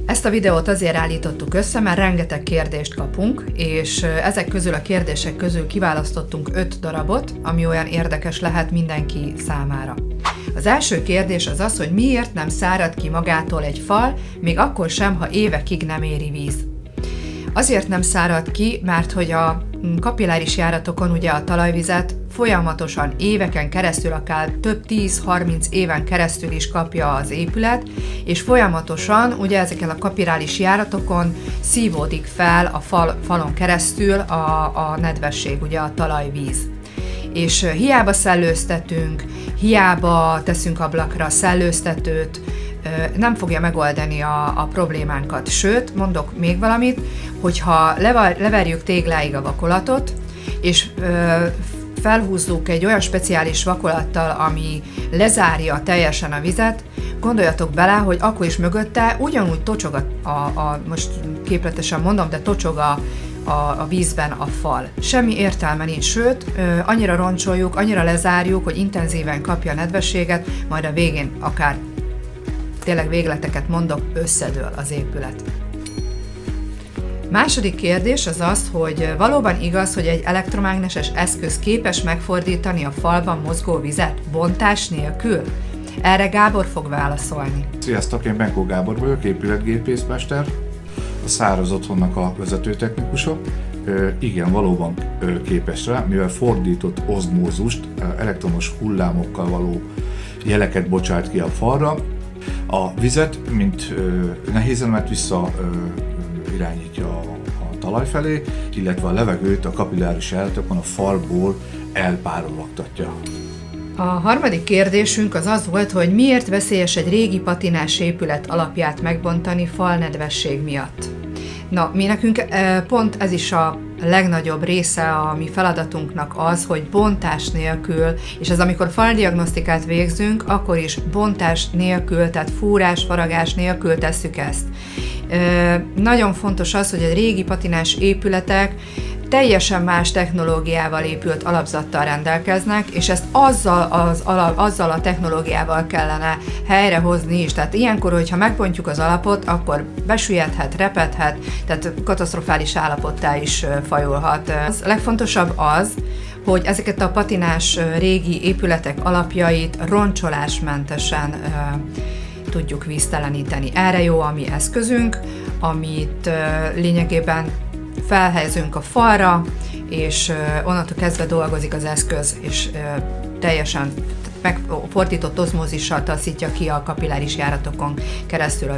Ezt a videót azért állítottuk össze, mert rengeteg kérdést kapunk, és ezek közül a kérdések közül kiválasztottunk 5 darabot, ami olyan érdekes lehet mindenki számára. Az első kérdés az az, hogy miért nem szárad ki magától egy fal, még akkor sem, ha évekig nem éri víz. Azért nem szárad ki, mert hogy a kapilláris járatokon ugye a talajvizet folyamatosan éveken keresztül, akár több 10-30 éven keresztül is kapja az épület, és folyamatosan ugye ezeken a kapilláris járatokon szívódik fel a falon keresztül a nedvesség, ugye a talajvíz. És hiába szellőztetünk, hiába teszünk ablakra szellőztetőt, nem fogja megoldani a problémánkat. Sőt, mondok még valamit, hogyha leverjük tégláig a vakolatot, és felhúzzuk egy olyan speciális vakolattal, ami lezárja teljesen a vizet, gondoljatok bele, hogy akkor is mögötte ugyanúgy tocsog most képletesen mondom, de tocsog a vízben a fal. Semmi értelme nincs, sőt, annyira roncsoljuk, annyira lezárjuk, hogy intenzíven kapja a nedvességet, majd a végén akár tényleg végleteket mondok, összedől az épület. Második kérdés az az, hogy valóban igaz, hogy egy elektromágneses eszköz képes megfordítani a falban mozgó vizet bontás nélkül? Erre Gábor fog válaszolni. Sziasztok, én Benkó Gábor vagyok, épületgépészmester, a Száraz Otthonnak a vezetőtechnikusa. Igen, valóban képes rá, mivel fordított ozmózust, elektromos hullámokkal való jeleket bocsát ki a falra. A vizet, mint nehézemet vissza irányítja a talaj felé, illetve a levegőt a kapilláris járatokon a falból elpárologtatja. A harmadik kérdésünk az az volt, hogy miért veszélyes egy régi patinás épület alapját megbontani falnedvesség miatt. Na, mi nekünk pont ez is a legnagyobb része a mi feladatunknak az, hogy bontás nélkül, és ez amikor faldiagnosztikát végzünk, akkor is bontás nélkül, tehát fúrás, faragás nélkül tesszük ezt. Nagyon fontos az, hogy a régi patinás épületek teljesen más technológiával épült alapzattal rendelkeznek, és ezt azzal a technológiával kellene helyrehozni is. Tehát ilyenkor, hogyha megbontjuk az alapot, akkor besüllyedhet, repedhet, tehát katasztrofális állapottá is fajulhat. A legfontosabb az, hogy ezeket a patinás régi épületek alapjait roncsolásmentesen tudjuk vízteleníteni. Erre jó a mi eszközünk, amit lényegében felhelyezünk a falra, és onnantól kezdve dolgozik az eszköz, és teljesen megfordított ozmózissal taszítja ki a kapilláris járatokon keresztül a vizet.